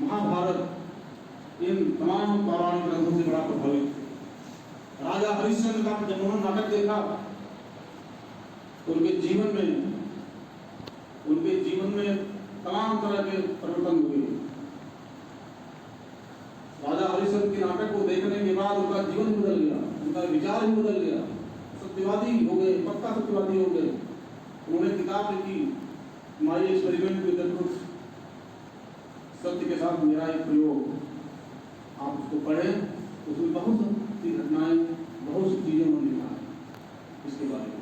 महाभारत इन तमाम पौराणिक ग्रंथों से बड़ा प्रभावित। राजा हरिश्चंद्र का जब उन्होंने नाटक देखा, उनके जीवन में तमाम तरह के परिवर्तन हुए। राजा हरिश्चंद्र के नाटक को देखने के बाद उनका जीवन बदल गया, उनका विचार ही बदल गया, सत्यवादी हो गए, पक्का सत्यवादी हो गए। उन्होंने किताब लिखी, my experiment with the truth, सत्य के साथ मेरा एक प्रयोग। आप उसको पढ़ें, उसमें बहुत सी घटनाएं, बहुत सी चीजें उन्होंने लिखा है इसके बारे में।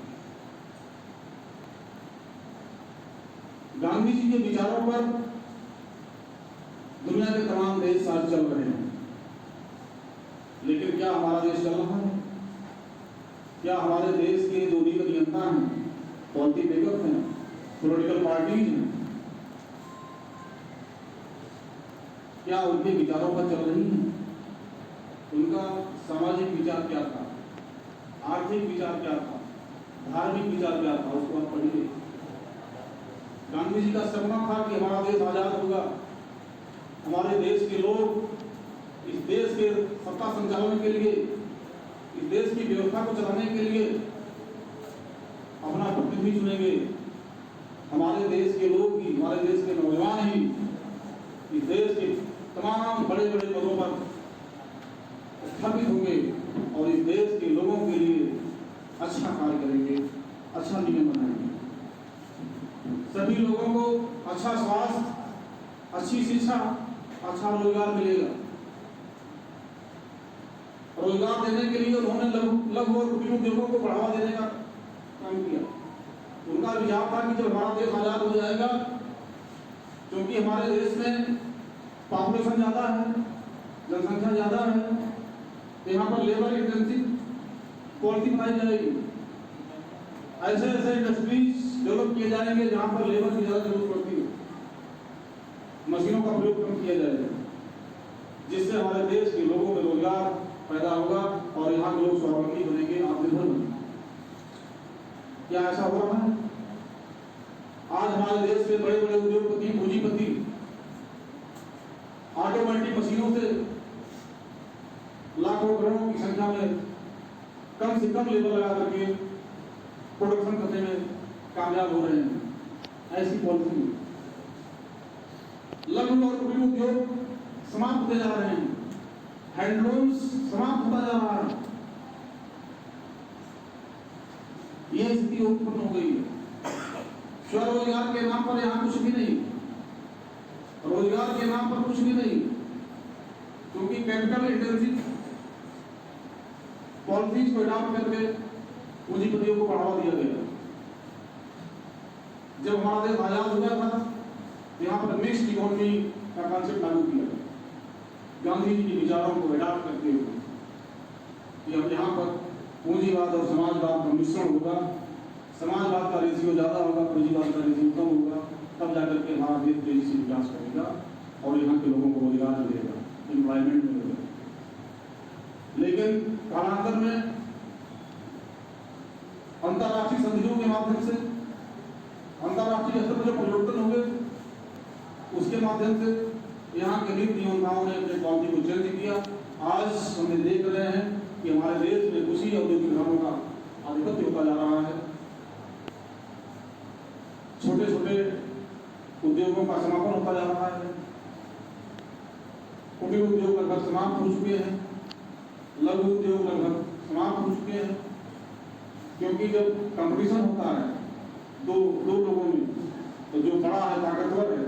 गांधी जी के विचारों पर दुनिया के तमाम देश आज चल रहे हैं, लेकिन क्या हमारा देश चल रहा है? क्या हमारे देश के जो नीति नियंता हैं, पॉलिटी मेकर्स हैं, पॉलिटिकल पार्टीज हैं, क्या उनके विचारों पर चल रही हैं? उनका सामाजिक विचार क्या था, आर्थिक विचार क्या था, धार्मिक विचार क्या था, उसको आप पढ़िए। गांधी जी का सपना था कि हमारा देश आजाद होगा, हमारे देश के लोग इस देश के सत्ता संचालन के लिए, इस देश की व्यवस्था को चलाने के लिए अपना प्रतिनिधि चुनेंगे। हमारे देश के लोग ही, हमारे देश के नौजवान ही इस देश के तमाम बड़े बड़े पदों पर स्थापित होंगे और इस देश के लोगों के लिए अच्छा कार्य करेंगे, अच्छा नियम बनाएंगे। सभी लोगों को अच्छा स्वास्थ्य, अच्छी शिक्षा, अच्छा रोजगार मिलेगा। रोजगार देने के लिए उन्होंने लघु और कुटीर उद्योगों को बढ़ावा देने का काम किया। उनका विचार था कि जब हमारा देश आजाद हो जाएगा, क्योंकि हमारे देश में पॉपुलेशन ज्यादा है, जनसंख्या ज्यादा है, तो यहाँ पर लेबर इंटेंसिव पॉलिसी बनाई जाएगी। ऐसे ऐसे इंडस्ट्रीज डेवलप किए जाएंगे जहाँ पर लेबर की ज्यादा जरूरत पड़ती है, मशीनों का प्रयोग कम किया जाएगा, जिससे हमारे देश के लोगों में रोजगार पैदा होगा और यहाँ के लोग स्वावलंबी बनेंगे, आत्मनिर्भर बनेंगे। क्या ऐसा हो रहा है? आज हमारे देश के बड़े बड़े उद्योगपति, पूंजीपति ऑटोमेटिक मशीनों से लाखों करोड़ों की संख्या में कम से कम लेबर लगा करके प्रोडक्शन करने में कामयाब हो रहे हैं। ऐसी पॉलिसी लघु और कुटीर उद्योग समाप्त होते जा रहे हैं, हैंडलूम्स समाप्त होता जा रहा है। यह स्थिति उत्पन्न हो गई है। स्वरोजगार के नाम पर यहाँ कुछ भी नहीं, रोजगार के नाम पर कुछ भी नहीं, क्योंकि कैपिटल इंटेंसिव पॉलिसीज को अडॉप्ट करके पूंजीपतियों को बढ़ावा दिया गया। जब हमारा देश आजाद हुआ था, यहाँ पर मिक्स्ड इकोनॉमी का कॉन्सेप्ट लागू किया गया, गांधी जी के विचारों को अडॉप्ट करते हुए कि अब यहाँ पर पूंजीवाद और समाजवाद का मिश्रण होगा, समाजवाद का रेशियो ज्यादा होगा, पूंजीवाद का रेशियो कम होगा, तब जाकर के हमारा देश तेजी से विकास करेगा और यहाँ के लोगों को रोजगार मिलेगा, एम्प्लॉयमेंट मिलेगा। लेकिन कालांतर में अंतर्राष्ट्रीय संधियों के माध्यम से, अंतर्राष्ट्रीय स्तर पर जो परिवर्तन हो गए, उसके माध्यम से यहाँ के नीति नियंताओं ने अपने पॉलिसी को चेंज किया। आज हम देख रहे हैं कि हमारे देश में कुछ ही औद्योगिक घरों का आधिपत्य होता जा रहा है। छोटे छोटे उद्योगों का समापन होता जा रहा है, कुटीर उद्योग लगभग समाप्त हो चुके हैं, लघु उद्योग लगभग समाप्त हो चुके हैं, क्योंकि जब कंपटीशन होता है दो लोगों में, तो जो बड़ा है, ताकतवर है,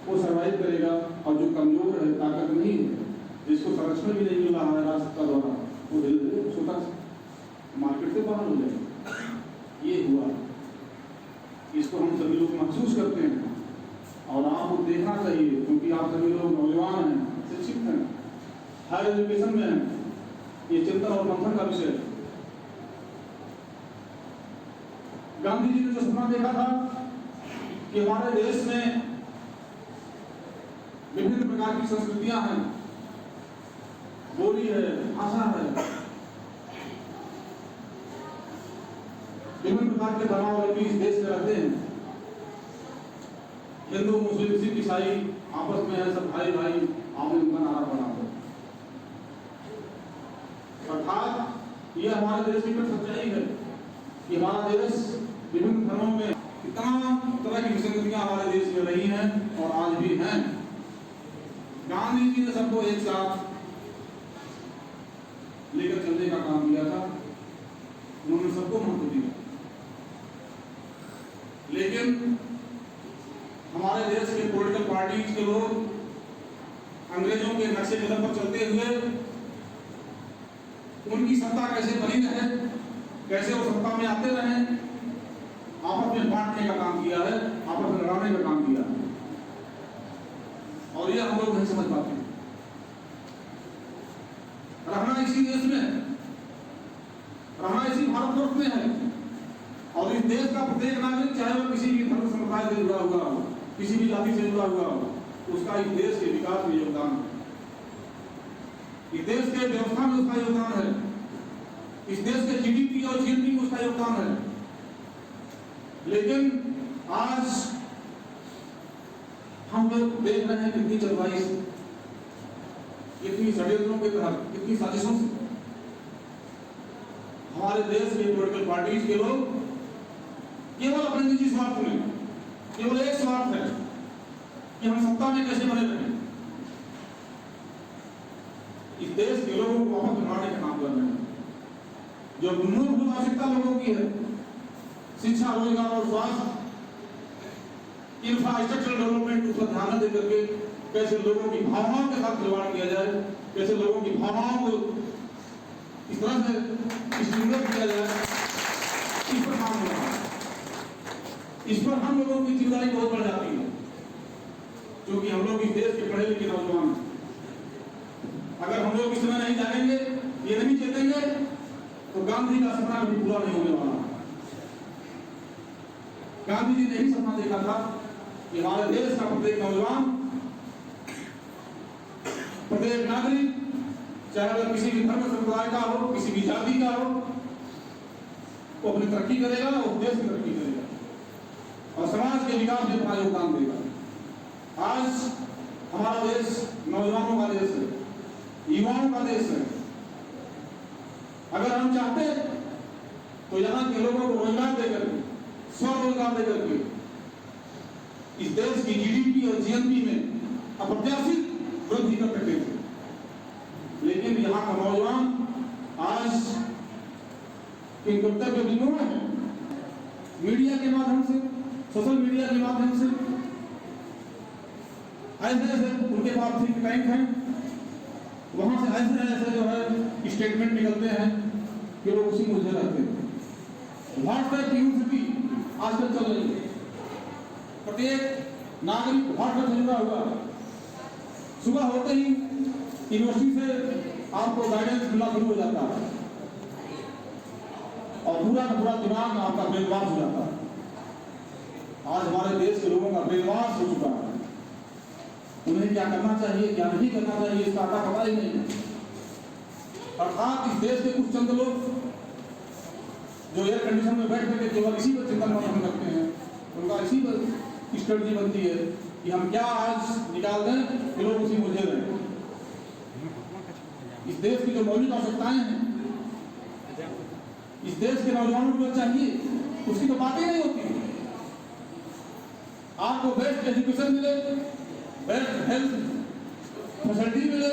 वो सर्वाइव करेगा और जो कमजोर है, ताकत नहीं है, जिसको संरक्षण भी नहीं मिल रहा है राष्ट्र द्वारा, वो धीरे धीरे स्वतः मार्केट से बाहर हो जाएगा। ये हुआ, इसको हम सभी लोग महसूस करते हैं और आपको देखना चाहिए, क्योंकि आप सभी लोग नौजवान हैं, शिक्षित हैं, हायर एजुकेशन में हैं। ये चिंतन और मंथन का विषय है। गांधी जी ने जो सपना देखा था कि हमारे देश में विभिन्न प्रकार की संस्कृतियां हैं, बोली है, भाषा है, विभिन्न प्रकार के धर्मावलंबी इस देश में रहते हैं, हिंदू मुस्लिम सिख ईसाई आपस में है, सब भाई भाई, आपने उनका नारा बना दो। अर्थात ये हमारे देश की सच्चाई है कि हमारा देश विभिन्न धर्मों में इतना तरह की विसंगतियां हमारे देश में रही हैं और आज भी हैं। गांधी जी ने सबको एक साथ लेकर चलने का काम किया था, उन्होंने सबको महत्व दिया। लेकिन हमारे देश के पॉलिटिकल पार्टीज के लोग अंग्रेजों के नक्शे कदम पर चलते हुए उनकी सत्ता कैसे बनी रहे, कैसे वो सत्ता में आते रहे, आपस में बांटने का काम किया है, आपस में लड़ाने का काम किया है। और यह हम लोग नहीं समझ पाते। रहना इसी देश में, रहना इसी भारतवर्ष में है और इस देश का प्रत्येक नागरिक, चाहे वह किसी भी धर्म संप्रदाय से जुड़ा हुआ हो, किसी भी जाति से जुड़ा हुआ हो, उसका इस देश के विकास में योगदान है, इस देश के व्यवस्था में उसका योगदान है, इस देश के जीडीपी और जीएनपी में उसका योगदान है। लेकिन आज हम लोग देख रहे हैं कितनी चलवाई से, कितनी षड्यंत्रों के तहत, कितनी साजिशों से हमारे देश के पॉलिटिकल पार्टीज के लोग केवल अपने निजी स्वार्थ में, केवल एक स्वार्थ है कि हम सत्ता में कैसे बने रहें, इस देश के लोगों को वापस बनाने का काम कर रहे हैं। जो मूलभूत आवश्यकता लोगों की है, शिक्षा, रोजगार और स्वास्थ्य, इंफ्रास्ट्रक्चर डेवलपमेंट, उस पर ध्यान दे करके कैसे लोगों की भावनाओं के साथ खिलवाड़ किया जाए, कैसे लोगों की भावनाओं को इस तरह से स्टिमुलेट किया जाए, इस पर काम हो रहा है। इस पर हम लोगों की जिम्मेदारी बहुत बढ़ जाती है, क्योंकि हम लोग इस देश के पढ़े लिखे नौजवान हैं। अगर हम लोग इस समय नहीं जानेंगे, ये नहीं चेतेंगे, तो गांधी का सपना भी पूरा नहीं होने वाला। गांधी जी ने यही सपना देखा था कि हमारे देश का प्रत्येक नौजवान, प्रत्येक नागरिक, चाहे वह किसी भी धर्म संप्रदाय का हो, किसी भी जाति का हो, वो अपनी तरक्की करेगा, उस देश की तरक्की करेगा और समाज के विकास में अपना योगदान देगा। आज हमारा देश नौजवानों का देश है, युवाओं का देश है। अगर हम चाहते तो यहाँ के लोगों को रोजगार देकर, स्वरोजगार देकर के इस देश की जीडीपी और जीएनपी में अप्रत्याशित वृद्धि कर सकते थे। लेकिन यहाँ का नौजवान आज इन कर्तव्य विमूढ़ है। मीडिया के माध्यम से, सोशल मीडिया के माध्यम से ऐसे ऐसे उनके पास थिंक टैंक हैं, वहां से ऐसे ऐसे जो है स्टेटमेंट निकलते हैं कि लोग उसी में उलझे रहते हैं। व्हाट्सएप यूनिवर्सिटी आजकल चल रही है, प्रत्येक नागरिक व्हाट्सएप से जुड़ा हुआ। सुबह होते ही यूनिवर्सिटी से आपको गाइडेंस मिलना शुरू हो जाता है और पूरा का पूरा दिमाग आपका ब्रेनवॉश हो जाता है। आज हमारे देश के लोगों का ब्रेनवॉश हो चुका है। उन्हें क्या करना चाहिए, क्या नहीं करना चाहिए, इसका पता ही नहीं है। अर्थात इस देश के कुछ चंद लोग जो एयर कंडीशन में बैठ करके केवल इसी पर चिंतन मंथन करते हैं, उनका इसी पर स्ट्रेटजी बनती है कि हम क्या आज निकाल दें कि लोग उसी मुझे रहे। इस देश की जो मौलिक आवश्यकताएं हैं, इस देश के नौजवानों को चाहिए, उसकी तो बातें नहीं होती। आपको बेस्ट एजुकेशन मिले, बेस्ट हेल्थ फैसिलिटी मिले,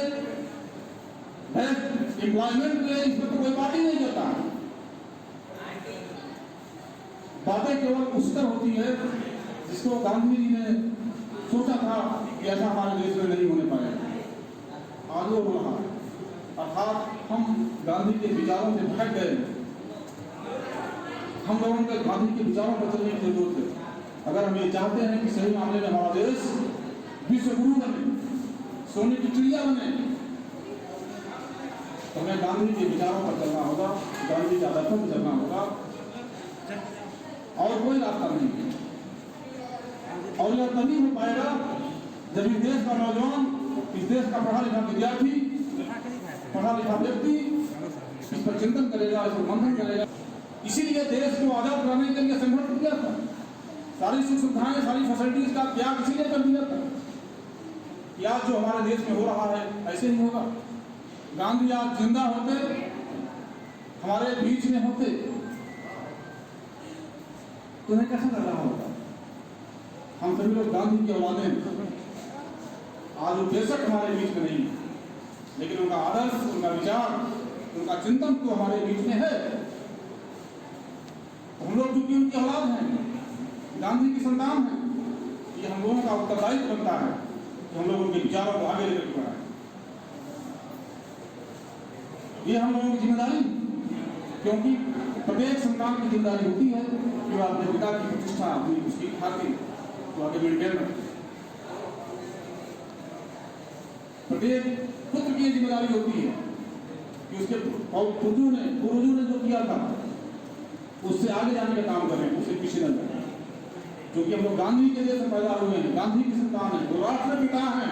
बेस्ट एम्प्लॉयमेंट मिले, इस पर तो कोई बात ही नहीं करता। बातें केवल उस तरह होती है जिसको गांधी जी ने सोचा था कि ऐसा हमारे देश में नहीं होने पाएगा, आज वो हो रहा है। अर्थात हम गांधी के विचारों से भटक गए। हम लोगों को गांधी के विचारों पर चलने की जरूरत है। अगर हम ये चाहते हैं कि सही मामले में हमारा देश विश्व गुरु बने, सोने की चिड़िया बने, तो हमें गांधी के विचारों पर चलना होगा, गांधी के आदर्शों पर चलना होगा और कोई रास्ता नहीं है। और यह तभी हो पाएगा जब इस देश का नौजवान, इस देश का पढ़ा लिखा विद्यार्थी, पढ़ा लिखा व्यक्ति इस पर चिंतन करेगा, इस पर मंथन करेगा। इसीलिए देश को आजाद कराने के लिए संघर्ष किया था। सारी सुख सुविधाएं, सारी फैसिलिटीज का त्याग इसीलिए कर दिया था कि आज जो हमारे देश में हो रहा है ऐसे ही होगा। गांधी आज जिंदा होते, हमारे बीच में होते, तुम्हें कैसा लग रहा होगा? हम सभी लोग गांधी की औलादे हैं। आज वो बेशक हमारे बीच में नहीं, लेकिन उनका आदर्श, उनका विचार, उनका चिंतन तो हमारे बीच में है। हम लोग चूंकि उनकी औलाद हैं, गांधी की संतान हैं, ये हम लोगों का उत्तरदायित्व बनता है कि हम लोग उनके विचारों को आगे लेकर बढ़ाएं। ये हम लोगों की जिम्मेदारी, क्योंकि प्रत्येक संतान की जिम्मेदारी होती है कि वह अपने पिता की प्रतिष्ठा, अपनी उसकी खातिर तो आगे मेंटेन रखे। प्रत्येक पुत्र की जिम्मेदारी होती है कि उसके पूर्वजों ने जो किया था उससे आगे जाने का काम करें, उससे पीछे न जाए। क्योंकि हम लोग गांधी के देश में पैदा हुए हैं, गांधी की संतान है, वो राष्ट्रपिता हैं।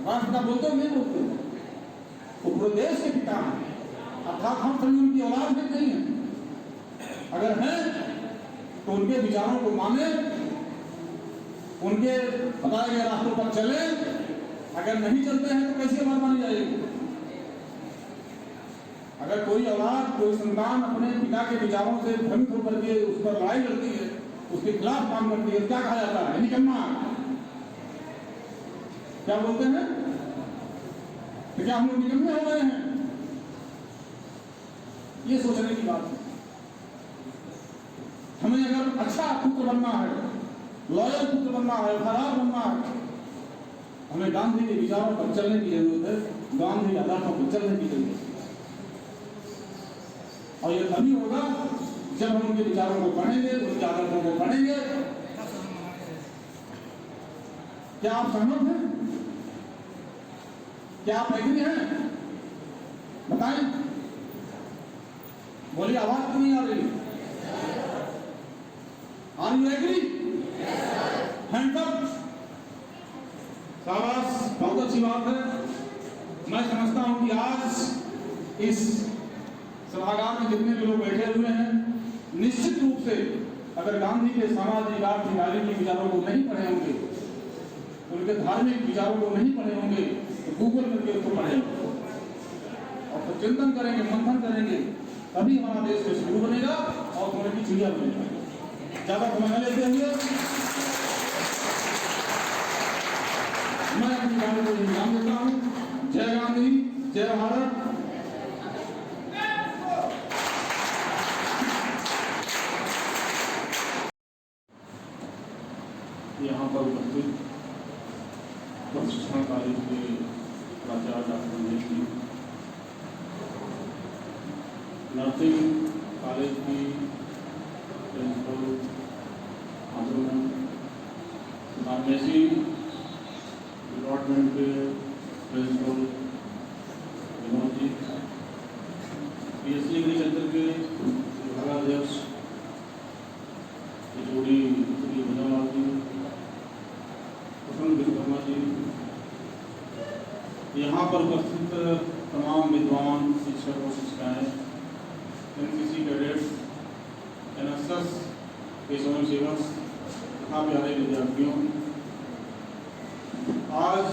राष्ट्रपिता बोलते हो नहीं बोलते, वो पूरे देश के पिता हैं। अर्थात हम सभी उनकी औलाद में नहीं है। अगर हैं तो उनके विचारों को माने, उनके बताए गए रास्तों पर चले। अगर नहीं चलते हैं तो कैसी औलाद मानी जाएगी? अगर कोई औलाद, कोई संतान अपने पिता के विचारों से भ्रमित होकर के उस पर लड़ाई लड़ती है, उसके खिलाफ काम करती है, क्या कहा जाता है? निकम्मा। क्या बोलते हैं? तो क्या हम लोग निकम्मे हो गए हैं? ये सोचने की बात है। हमें अगर अच्छा पुत्र बनना है, लॉयल पुत्र बनना है, वफादार बनना है, हमें गांधी के विचारों पर चलने की जरूरत है, गांधी के आदर्शों पर चलने की जरूरत है। और ये तभी होगा जब हम उनके विचारों को पढ़ेंगे, उनके आदर्शों को पढ़ेंगे। क्या आप सहमत हैं? क्या आप एग्री हैं? बताएं, बोलिए, आवाज क्यों नहीं आ रही? Are you agree? Hand up. शाबाश, बहुत अच्छी बात है। मैं समझता हूं कि आज इस सभागार में जितने भी लोग बैठे हुए हैं, निश्चित रूप से अगर गांधी के सामाजिक, आर्थिक, राजनीतिक विचारों को नहीं पढ़े होंगे, उनके धार्मिक विचारों को नहीं पढ़े होंगे, तो गूगल करके उसको पढ़ेंगे और तो चिंतन करेंगे, मंथन करेंगे, तभी हमारा देश में शुरू बनेगा और सोने की चिड़िया बनेगा। ज्यादा समय न लेते हुए मैं अपनी बातों को इंतजाम देता हूँ। जय गांधी, जय भारत। यहाँ पर उपस्थित प्रतिष्ठान कॉलेज के प्राचार्य doctor Mahesh ji, nursing college की प्रिंसिपल फार्मेसी डिपार्टमेंट के principal Vinod ji, PSC agriculture के विभागाध्यक्ष जोड़ी श्री भजनलाल जी, प्रसन्न विश्वकर्मा जी, यहाँ पर उपस्थित तमाम विद्वान, शिक्षक और शिक्षिकाएँ, NCC कैडेट्स, NSS के स्वयंसेवक तथा प्यारे विद्यार्थियों, आज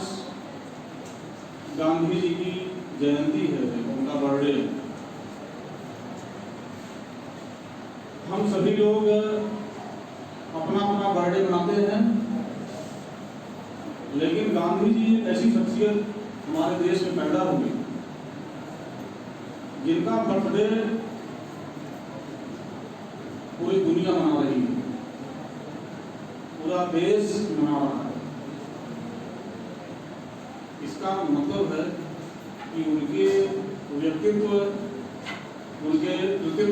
गांधी जी की जयंती है, उनका बर्थडे। हम सभी लोग अपना अपना बर्थडे मनाते हैं, लेकिन गांधी जी एक ऐसी शख्सियत हमारे देश में पैदा हुई जिनका बर्थडे पूरी दुनिया मना रही है, पूरा देश मना रहा है। इसका मतलब है कि उनके व्यक्तित्व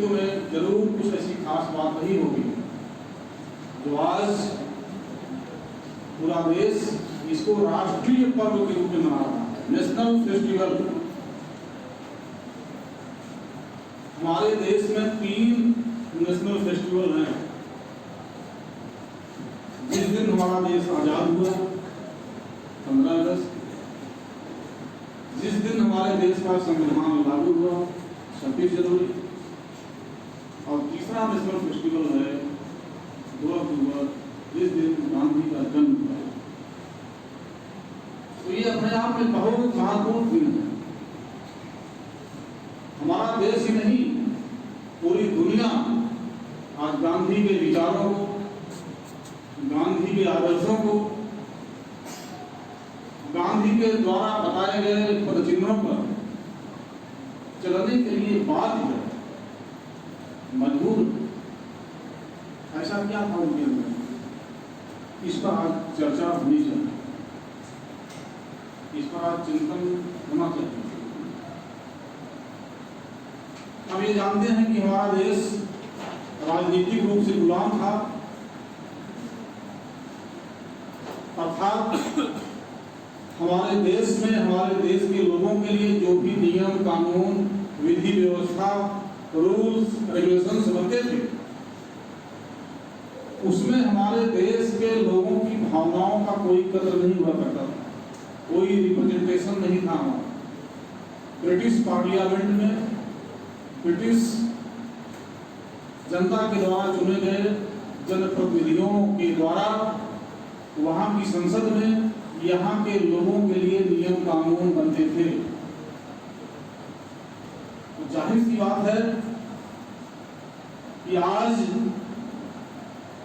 में जरूर कुछ ऐसी खास बात नहीं होगी जो आज पूरा देश इसको राष्ट्रीय पर्व के रूप में मना रहा है, नेशनल फेस्टिवल। हमारे देश में 3 नेशनल फेस्टिवल हैं। जिस दिन हमारा देश आजाद हुआ 15 अगस्त, जिस दिन हमारे देश का संविधान लागू हुआ 26 जनवरी, और तीसरा नेशनल फेस्टिवल है अक्टूबर जिस दिन गांधी का जन्म हुआ। तो ये अपने आप में बहुत महत्वपूर्ण दिन है। हमारा देश ही नहीं, पूरी दुनिया आज गांधी के विचारों को, गांधी के आदर्शों को, गांधी के द्वारा बताए गए पदचिन्हों पर चलने के लिए बाध्य है, मजबूर। ऐसा क्या था उनके अंदर, इस पर आज चर्चा होनी चाहिए, इस पर आज चिंतन होना चाहिए। हम ये जानते हैं कि हमारा देश राजनीतिक रूप से गुलाम था, अर्थात हमारे देश में, हमारे देश के लोगों के लिए जो भी नियम कानून, विधि व्यवस्था, रूल्स रेगुलेशंस बनते थे, उसमें हमारे देश के लोगों की भावनाओं का कोई कदर नहीं हुआ करता था, कोई रिप्रेजेंटेशन नहीं था। ब्रिटिश पार्लियामेंट में ब्रिटिश जनता के द्वारा चुने गए जनप्रतिनिधियों के द्वारा वहां की संसद में यहाँ के लोगों के लिए नियम कानून बनते थे। तो जाहिर सी बात है कि आज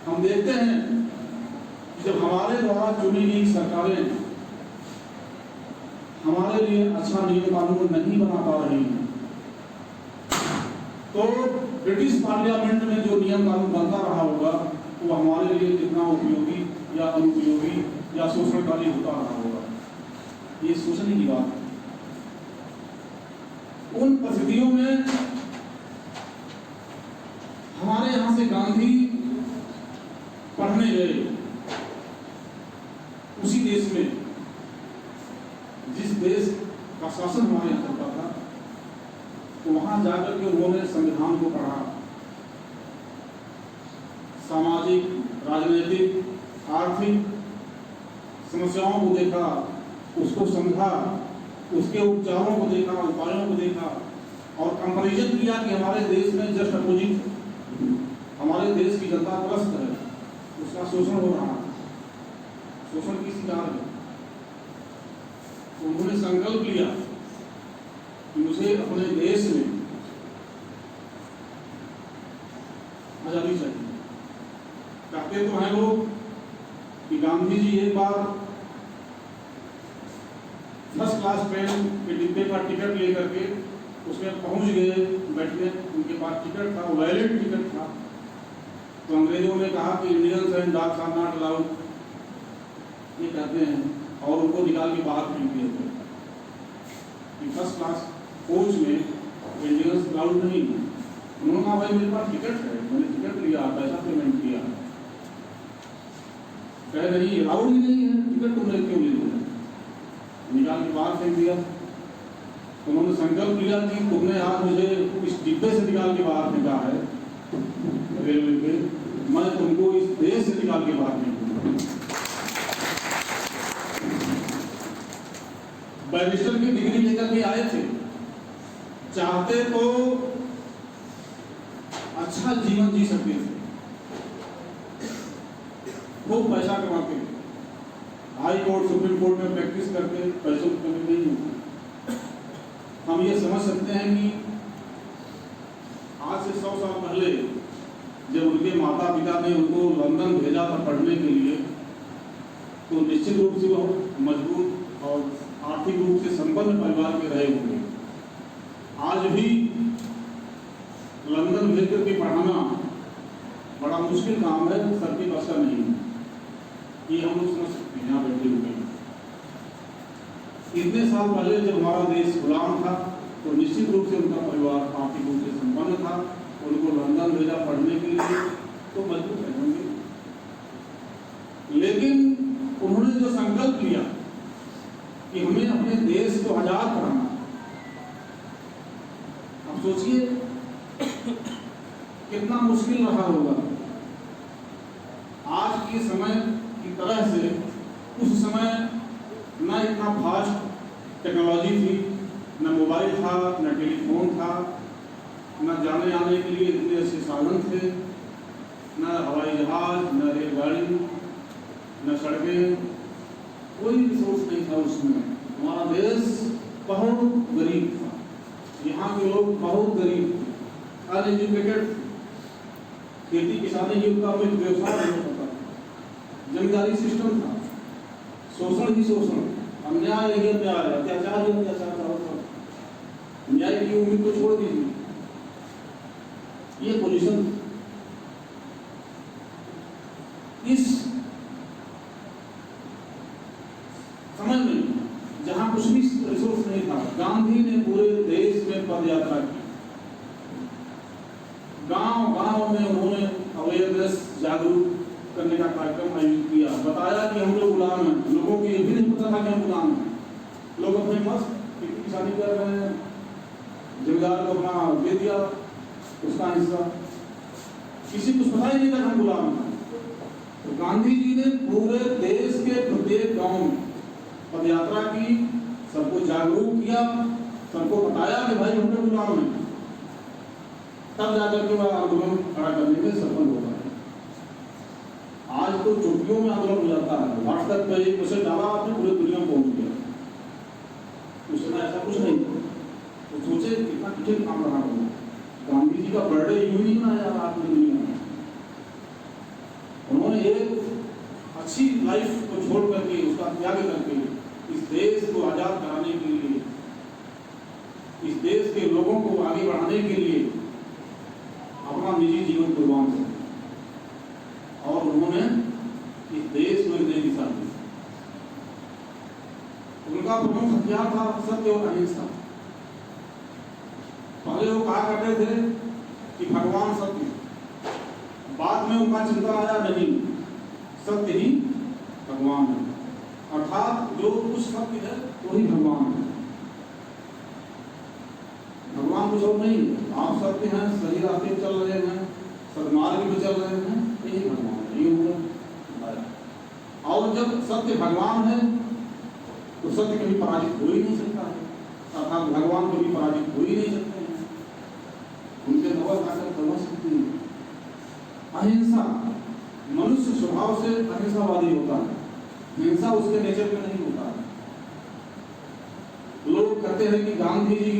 हम देखते हैं कि जब हमारे द्वारा चुनी गई सरकारें हमारे लिए अच्छा नियम कानून नहीं बना पा रही हैं, तो ब्रिटिश पार्लियामेंट में जो नियम कानून बनता रहा होगा वो हमारे लिए कितना उपयोगी या अनुपयोगी या शोषणकारी होता रहा होगा, ये सोचने की बात है। उन परिस्थितियों में हमारे यहां से गांधी पढ़ने गए, उसी देश में जिस देश का शासन हमारे यहाँ चलता था, तो वहां जाकर के उन्होंने संविधान को पढ़ा, सामाजिक, राजनीतिक, आर्थिक समस्याओं को देखा, उसको समझा, उसके उपचारों को देखा, उपायों को देखा और कंपैरिजन किया कि हमारे देश में जस्ट अपोजिट, हमारे देश की जनता त्रस्त है, उसका शोषण हो रहा है, शोषण की शिकार है। उन्होंने संकल्प लिया कि मुझे अपने देश में आजादी चाहिए। कहते तो हैं लोग कि गांधी जी एक बार फर्स्ट क्लास ट्रेन के डिब्बे का टिकट लेकर के उसमें पहुंच गए बैठने, उनके पास टिकट था, वैलिड टिकट था। तो अंग्रेजों ने कहा कि Indians and dogs are not allowed, ये कहते हैं, और उनको निकाल के बाहर फेंक दिए थे कि फर्स्ट क्लास कोच में इंडियंस अलाउड नहीं। उन्होंने कहा भाई मेरे पास टिकट है, मैंने टिकट लिया, पैसा पेमेंट किया, कह रही अलाउड ही नहीं है, टिकट तुमने क्यों ले लिया, निकाल के बाहर फेंक दिया। उन्होंने संकल्प लिया कि तुमने आज मुझे इस डिब्बे से निकाल के बाहर फेंका है रेलवे पे, मैं तुमको इस देश से निकाल के बाहर फेंकूंगा। बैरिस्टर की डिग्री लेकर के आए थे, चाहते तो अच्छा जीवन जी सकते थे, खूब पैसा कमाते थे, हाई कोर्ट सुप्रीम कोर्ट में प्रैक्टिस करते, पैसों की कमी नहीं होती। हम ये समझ सकते हैं कि आज से 100 साल पहले जब उनके माता पिता ने उनको लंदन भेजा था पढ़ने के लिए, तो निश्चित रूप से वो मजबूत और आर्थिक रूप से संपन्न परिवार के रहे होंगे। आज भी लंदन भेज करके पढ़ाना बड़ा मुश्किल काम है, सबकी बस का नहीं है, ये हम लोग समझ सकते हैं यहाँ बैठे हुए। इतने साल पहले जब हमारा देश गुलाम था तो निश्चित रूप से उनका परिवार आर्थिक रूप से संपन्न था, उनको लंदन भेजा पढ़ने के लिए, तो मजबूत रहेंगे। लेकिन उन्होंने जो संकल्प लिया कि हमें अपने देश को आजाद कराना, अब सोचिए कितना मुश्किल रहा होगा। आज के समय की तरह से उस समय न इतना फास्ट टेक्नोलॉजी थी, न मोबाइल था, न टेलीफोन था, न जाने आने के लिए इतने अच्छे साधन थे, न हवाई जहाज, न रेलगाड़ी, न सड़कें, कोई रिसोर्स नहीं था उसमें। हमारा देश बहुत गरीब था, यहाँ के लोग बहुत गरीब थे, अनएजुकेटेड थे, खेती किसानी ही उनका कोई व्यवसाय नहीं होता, जमींदारी सिस्टम था, शोषण ही शोषण, अन्याय ही अन्याय, अत्याचार ही अत्याचार था। न्याय की उम्मीद को छोड़ दीजिए, ये पोजीशन इस समय में जहां कुछ भी रिसोर्स नहीं था, गांधी ने पूरे देश में पद यात्रा की। गांव गांव में उन्होंने अवेयरनेस जागरूक करने का कार्यक्रम आयोजित किया, बताया कि हम लोग गुलाम हैं। लोगों को ये भी नहीं पता था कि हम गुलाम हैं। लोग अपने मस्त खेती किसानी कर रहे हैं, जमींदार को अपना दे दिया उसका हिस्सा, किसी को पता ही नहीं था हम गुलाम हैं। तो गांधी जी ने पूरे देश के प्रत्येक गांव में पद यात्रा की, सबको जागरूक किया, सबको बताया कि भाई हम लोग गुलाम हैं। तब जाकर के वह आंदोलन खड़ा करने में सफल होगा। आज तो चुटकियों में आंदोलन हो जाता है, व्हाट्सएप पे एक मैसेज डाला आपने, पूरी दुनिया में पहुंच गया। उस समय ऐसा कुछ नहीं था। तो सोचे कितना कठिन काम रहा होगा। गांधी जी का बर्थडे यूं ही मनाया जा रहा है पूरी दुनिया में। उन्होंने एक अच्छी लाइफ को छोड़ करके, उसका त्याग करके इस देश को आजाद कराने के लिए, इस देश के लोगों को आगे बढ़ाने के लिए अपना निजी जीवन कुर्बान किया और उन्होंने इस देश में नई दिशा दी। उनका प्रमुख हथियार था सत्य और अहिंसा। पहले वो कहा करते थे कि भगवान सत्य, बाद में उनका चिंतन आया नहीं, सत्य ही भगवान है, अर्थात जो कुछ सत्य है वही भगवान है। भगवान कुछ और नहीं, आप सत्य हैं, सही रास्ते चल रहे हैं, सदमार्ग में चल रहे हैं, यही भगवान है, ये होगा। और जब सत्य भगवान है तो सत्य कभी पराजित हो ही नहीं सकता है, अर्थात भगवान कभी पराजित हो ही नहीं सकते हैं, उनके नवर ताकत समझ सकती है। अहिंसा, मनुष्य स्वभाव से अहिंसावादी होता है, हिंसा उसके नेचर में नहीं होता है। लोग कहते हैं कि गांधी जी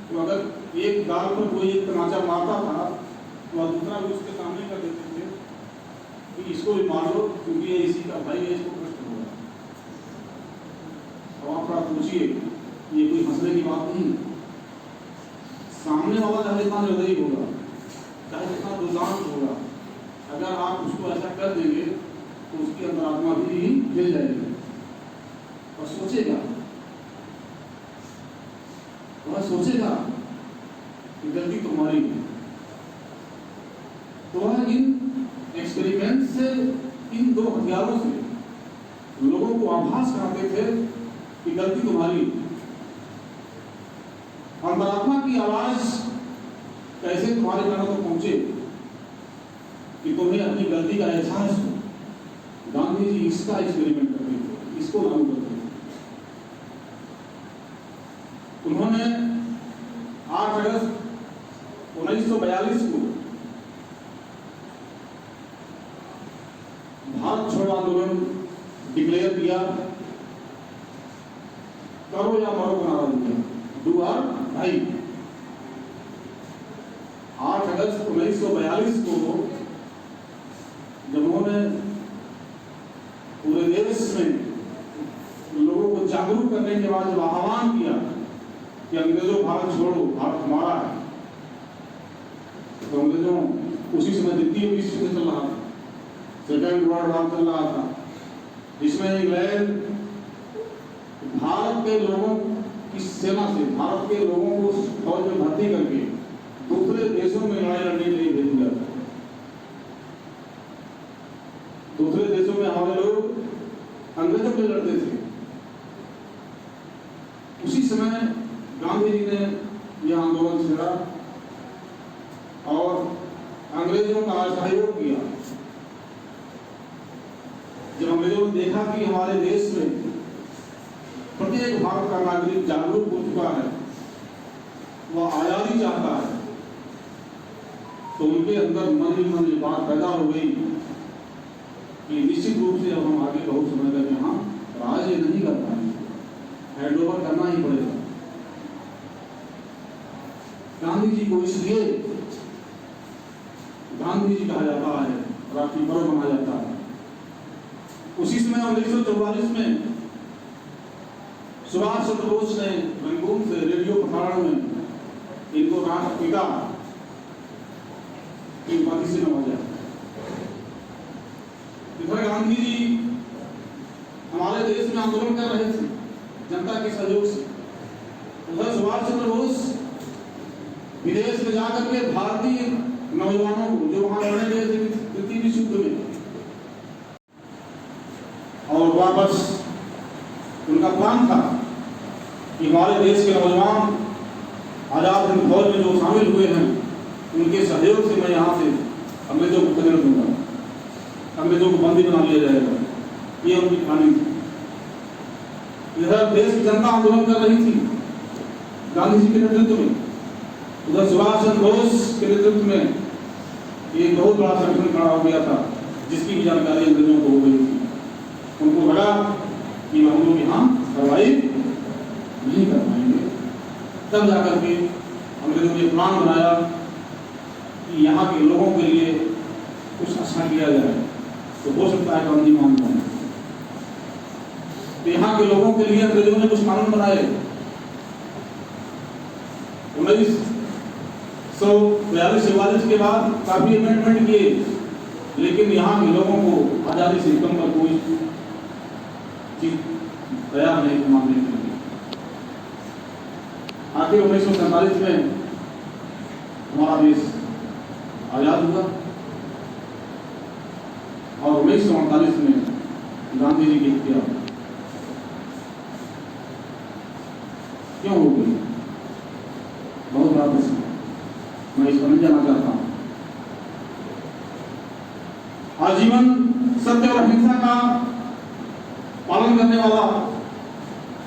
तो अगर एक गाल पर कोई एक तमाचा मारता था तो दूसरा भी उसके सामने कर देते थे कि इसको भी मारो क्योंकि ये इसी का भाई है, इसको कष्ट होगा। अब आप पूछिए, ये कोई हंसने की बात नहीं। सामने वाला चाहे जितना निर्दयी होगा, चाहे जितना दुर्दांत होगा, अगर आप उसको ऐसा कर देंगे तो उसकी अंतरात्मा भी हिल जाएगी और सोचेगा, वह सोचेगा कि गलती तुम्हारी है। तो वह इन एक्सपेरिमेंट से, इन दो हथियारों से लोगों को आभास कराते थे कि गलती तुम्हारी है। अंतरात्मा की आवाज कैसे तुम्हारे कानों तक पहुंचे कि तुम्हें अपनी गलती का एहसास हो। गांधी जी इसका एक्सपेरिमेंट करते थे, इसको लागू करते थे। उन्होंने 8 अगस्त 1942 को भारत छोड़ो आंदोलन डिक्लेयर किया, करो या मरो का नारा दिया, डू और डाई। 8 अगस्त 1942 को जब उन्होंने पूरे देश में लोगों को जागरूक करने के बाद जब आह्वान किया कि अंग्रेजों भारत छोड़ो, भारत हमारा है, तो अंग्रेजों उसी समय द्वितीय विश्व युद्ध चल रहा था, सेकेंड वर्ल्ड वॉर चल रहा था, जिसमें इंग्लैंड भारत के लोगों की सेना से, भारत के लोगों को फौज में भर्ती करके दूसरे देशों में लड़ाई लड़ने के लिए भेज दिया था। दूसरे देशों में हमारे लोग अंग्रेजों के लड़ते थे। उसी समय गांधी जी ने यह आंदोलन छेड़ा और अंग्रेजों का सहयोग किया। जब अंग्रेजों ने देखा कि हमारे देश में प्रत्येक भारत का नागरिक जागरूक हो चुका है, वह आजादी चाहता है, तो उनके अंदर मन ही मन ये बात पैदा हो गई कि निश्चित रूप से अब हम आगे बहुत समय तक यहाँ राज ये नहीं कर पाएंगे, हैंड ओवर करना ही पड़ेगा। गांधी जी को इसलिए गांधी जी कहा जाता है, राष्ट्रीय पर्व मनाया जाता है। उसी समय 1944 में सुभाष चंद्र बोस ने रंगून से रेडियो प्रसारण में इनको राष्ट्रपिता की उपाधि से नवाजा। इधर गांधी जी हमारे देश में आंदोलन कर रहे थे जनता के सहयोग से, उधर सुभाष चंद्र बोस विदेश में जाकर के भारतीय नौजवानों को जो वहां लड़ने गए थे द्वितीय विश्व युद्ध में, और वापस उनका प्लान था कि हमारे देश के नौजवान आजाद हिंद फौज में जो शामिल हुए हैं उनके सहयोग से मैं यहाँ से अंग्रेजों को खदेड़ दूंगा, अंग्रेजों को बंदी बना लिया जाएगा। ये उनकी प्लानिंग थी। इधर देश की जनता आंदोलन कर रही थी गांधी जी के नेतृत्व में, उधर सुभाष चंद्र बोस के नेतृत्व में एक बहुत बड़ा संगठन खड़ा हो गया था जिसकी भी जानकारी अंग्रेजों को हो गई थी। उनको लगा कि हम लोग यहाँ सर्वाइव नहीं कर पाएंगे, तब जाकर के अंग्रेजों ने प्लान बनाया कि यहाँ के लोगों के लिए कुछ अच्छा किया जाए, तो हो सकता है गांधी मान जाए। तो यहाँ के लोगों के लिए अंग्रेजों ने कुछ कानून बनाए। 1942-44 के बाद काफी अमेंडमेंट किए, लेकिन यहाँ के लोगों को आजादी से कम पर कोई चीज तैयार नहीं मानने के लिए। आखिर 1947 में हमारा देश आजाद हुआ और 1948 में गांधी जी की हत्या क्यों हो गई? बहुत बड़ा प्रश्न, मैं इस पर नहीं जाना चाहता हूं। आजीवन सत्य और अहिंसा का पालन करने वाला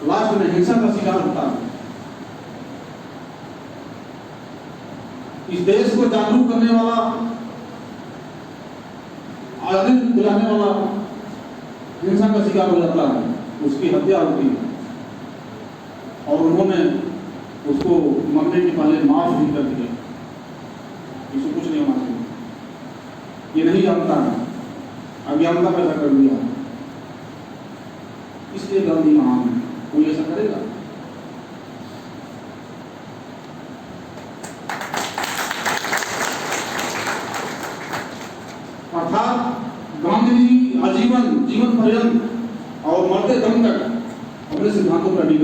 लास्ट में हिंसा का शिकार होता है। इस देश को जागरूक करने वाला, आजादी दिलाने वाला हिंसा का शिकार हो जाता है, उसकी हत्या होती है और उन्होंने उसको मरने के पहले माफ भी कर दिया, इसको कुछ नहीं होना चाहिए। ये नहीं जानता है, अज्ञानता पैदा कर दिया, इसलिए गांधी महान है। कोई ऐसा करेगा? अर्थात गांधी जी आजीवन, जीवन पर्यंत और मरते दम तक अपने सिद्धांतों पर अडिग